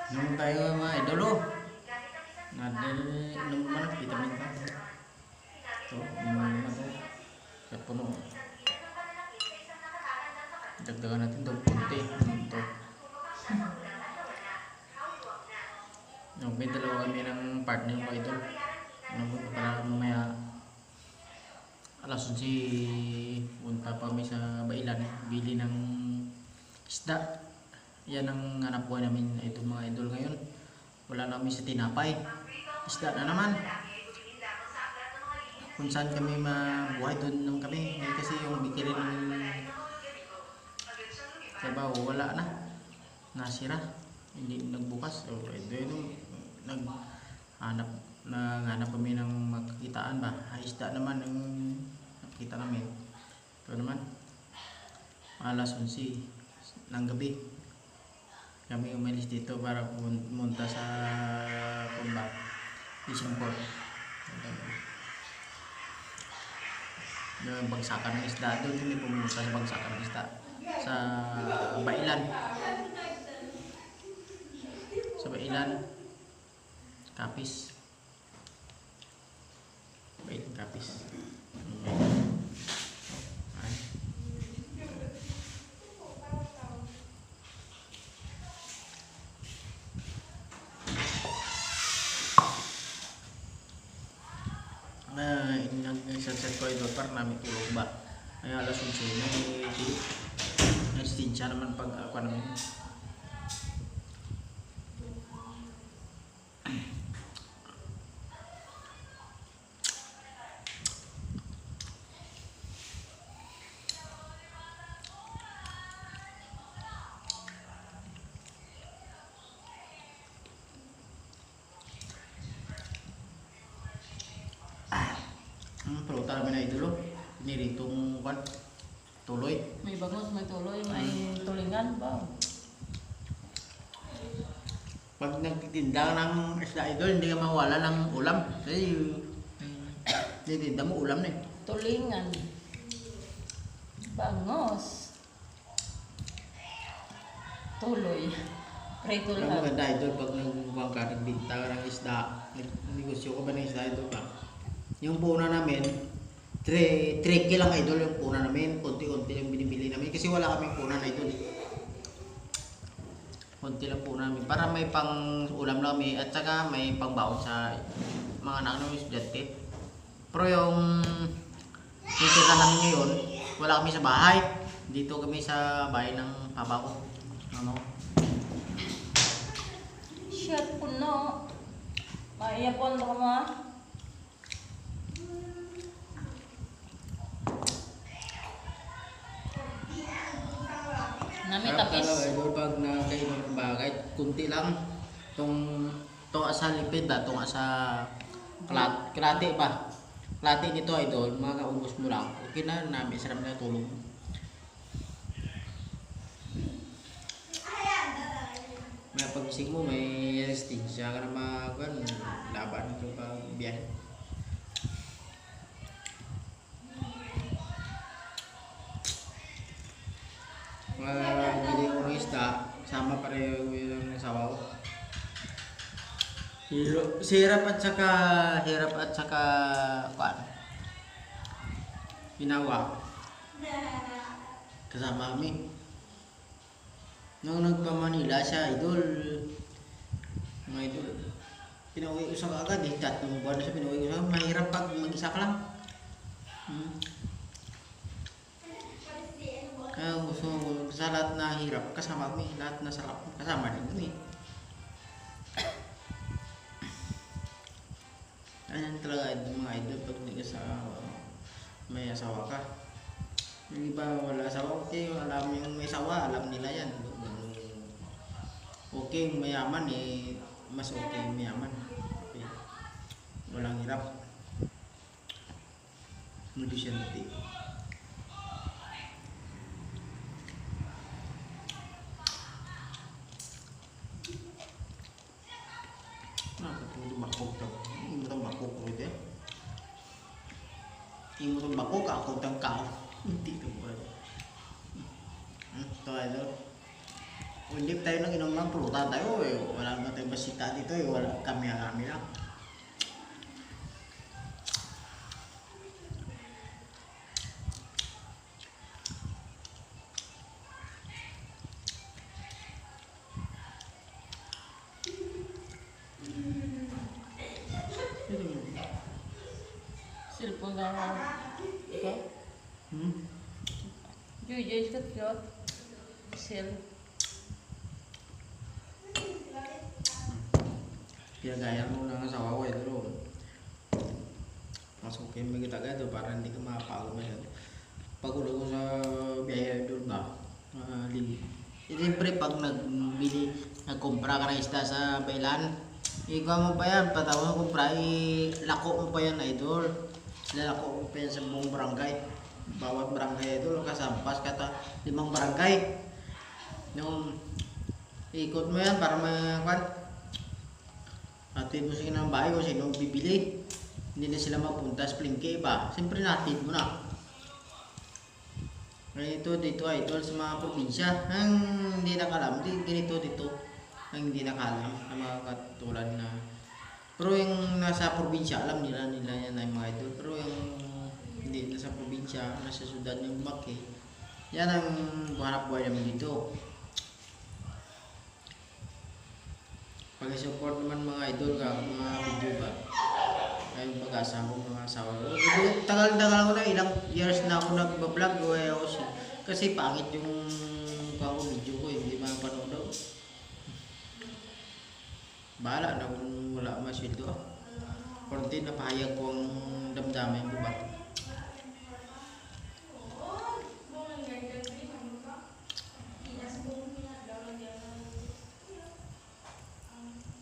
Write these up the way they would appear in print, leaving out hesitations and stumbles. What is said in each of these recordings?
Nung tayo mga idol oh. Nadal inom man vitamin pa. To, inom na to. Sa puno. Dagdagan natin to konti. To. No, may dalawa kami ng partner ko idol. Ano para mamaya alas 11 punta pa kami sa Bailan bili ng isda. Yan ang hanap buhay namin ito mga idol ngayon. Wala na kami sa tinapay. Isda na naman. Kung saan kami mabuhay doon naman kami. Ngayon kasi yung bikiri ng trabaho wala na. Nasira. Hindi nagbukas. So ito naghanap kami ng magkakitaan ba. Isda naman ang nakita namin. Ito naman. Alas 11 ng gabi. Kami umalis dito para pumunta sa Kumbat, Fishing Port. Yung bagsakan ng isda, doon kami pumunta sa bagsakan ng isda sa Bailan. Sa Bailan, Kapis. Bailan Kapis. Sunset ko ito para namin tulog ba ay alas 11 may siya naman pag ako namin pero tara na idolo niritong kan tuloy may bangus, may tuloy, may tulingan ba? Pag nagtitinda ng isda idol hindi ka mawala ng ulam kasi nagtitinda mo ulam na eh. Tulingan, bangus, tuloy, prito Ang lahat. maganda idol pag nagbubang ka nagbinta ka ng isda negosyo ka ba ng isda idol ba yung puna namin 3 lang idol yung puna namin konti-konti yung binibili namin kasi wala kaming puna na idol konti lang puna namin para may pang ulam na kami at saka may pang baon sa mga anak namin estudyante pero yung tira namin ngayon wala kami sa bahay dito kami sa bahay ng papa ko mama ko Shit puno, maiyapon ko mo. Nami tapis. Idol pag nakainom ng bagay, kunti lang tong asa lipid ba, tong asa kalate ba. Kalate nito idol, mga kaubos mo lang. Okay na namin, sarap na tulog. May pagising mo, may resistensya ka na laban ito pag biyahe. Bili ko ng isda, sama pareho yung sabaw. Hirap at saka paano? Ginawa. Kasama kami. Nung nagpa-Manila siya, idol. Mga idol. Pinauwi ko sa agad eh. 3 buwan na siya pinauwi ko sa agad. Mahirap pag mag-isa ka lang. Kaya gusto ko sa lahat na hirap kasama kami, lahat na sarap kasama din kami. Ayan talaga mga idol pag may asawa ka. Yung iba wala asawa, okay, alam yung may asawa, alam nila yan. Okay, mayaman eh, mas okay yung mayaman. Okay. Walang hirap. Modesty. Bakok daw. Hindi mo itong bakok ko ito eh. Hindi mo itong bakok, ako itong kao. Hindi ito ba? Ito idol. Hindi tayo nang inom ng pulutan tayo eh. Wala naman tayong basita dito eh. Wala kami lang. Cellphone ka nga. Ikaw? Hmm? Jujoy ka yun. Cell. Ginagaya mo ng asawa ko ito. Masukin mo kita agad para hindi ka makapagod masyado. Pagod ko sa biyahe doon ba? Siyempre pag nagkumpra ka ng isda sa bailan, ikaw mo pa yan, patawa mo kumpra, lako mo pa yan idol. Lalako mo pa yan sa buong barangay. Bawat barangay idol, kasampas kata 5 barangay. Nung ikot mo yan para makakuan. Natin mo sila ng bahay kung sino bibili. Hindi na sila mapunta sa palengke ba? Siyempre natin mo na. Ganito dito idol sa mga probinsya. Ang hindi nakalam, ganito dito. Ang hindi nakalam na mga katulad na. Pero yung nasa probinsya, alam nila yan ay mga idol. Pero yung hindi nasa probinsya, nasa syudad yung baki, yan ang hanap buhay namin dito. Pag-support naman mga idol ka, mga video ba? Ay pag-asa ko, mga asawa ko. Tagal-tagal ko na, ilang years na ako nag-vlog. Kasi pangit yung video ko, hindi mapanood daw. Bahala na kung wala masyado. Kunti na pahayag ko ang damdamin ko ba?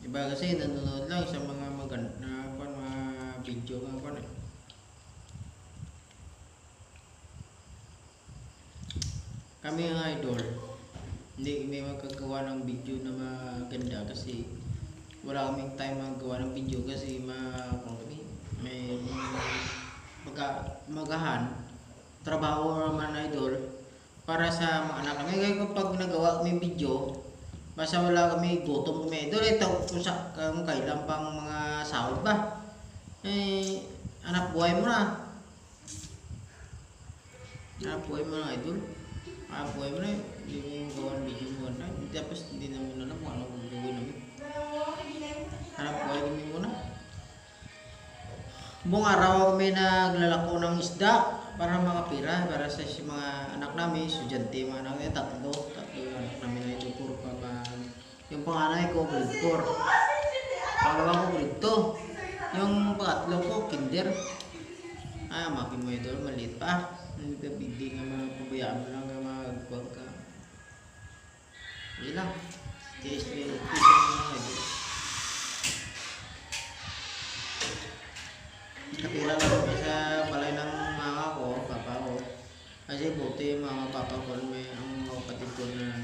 Iba kasi nanonood lang sa mga maganda mga video nga pa eh. Kami ang idol, hindi kami magkagawa ng video na maganda kasi wala kaming time magawa ng video kasi may magahan trabaho naman idol para sa mga anak kami. Kaya kapag nagawa kami video, basta wala kami gutom kami idol, ito kung kailan pang mga sahod ba, eh anak buhay mo na idol, anak buhay mo na, hindi mo gawa ng video mo na, tapos hindi namin alam kung ano gagawin namin. Anak buhay kami muna. Buong araw kami naglalako ng isda para makapira para sa mga anak namin, estudyante, mga anak namin, tatlo anak namin na ito, puro pa ba. Yung panganay ko, grade 4. Pangalawa ko, grade 2. Yung pangatlo ko, kinder. Makin mo ito, maliit pa. Hindi nga mapabayaan mo lang nga magkuhan ka. Hindi lang. Tiis mo ito. Katira lang kami sa balay ng mama ko, papa ko. Kasi buti yung mga papa ko, may ang mga kapatid ko na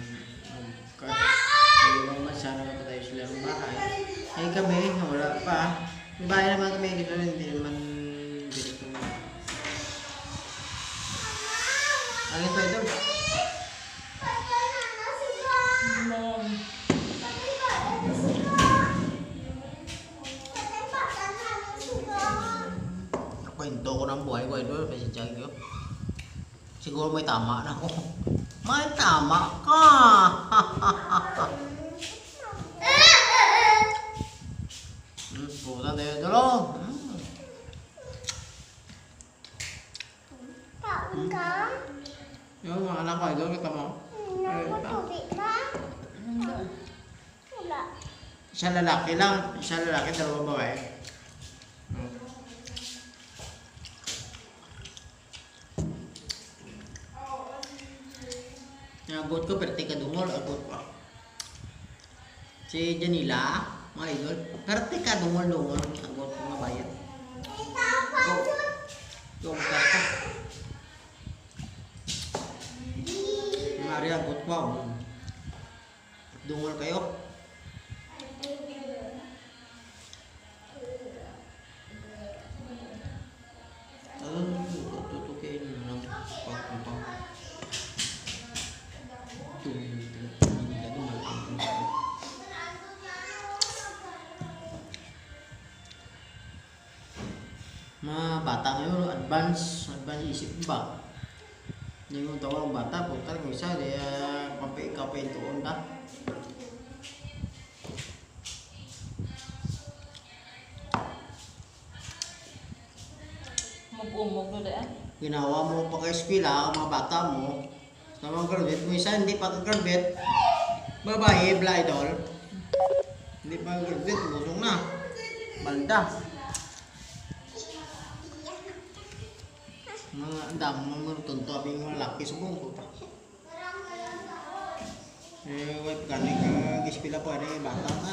ibang bansa na mapatay sila ng bahay. Ay kami, wala pa. May bahay naman kami, hindi naman dito. Ano ito idol? Kwento ko ng buhay ko idol, kasi tiyag ko. Siguro may tama na ako. May tama ka! Pupunta tayo idol. Kaon ka? Yung mga anak ko idol, kita mo. Tubig ka? Wala. Isa lalaki lang, dalawang babae. Abot ko, perte ka dungol, abot ko. Si Janila, mga idol, perte ka dungol, abot ko mabayad. Go, magkas ka. Mari, abot ko. Dungol kayo. Tutukin lang pagkumpang. Ganun. Mga bata ngayon, advance isip ba? Hindi mo tawag ang bata, kung talagang isa, ikaw pa yung tuon ka. Mag-umog na dyan. Ginawa mo pa kay eskwela, ang mga bata mo, sa mga graduate mo, isa hindi pa ka-graduate, babae, idol. Hindi pa graduate, busong na. Balda. Mga andam, mga tunto, abing mga laki sa buong puta. Wait, kaning kag eskwela pa, bata na,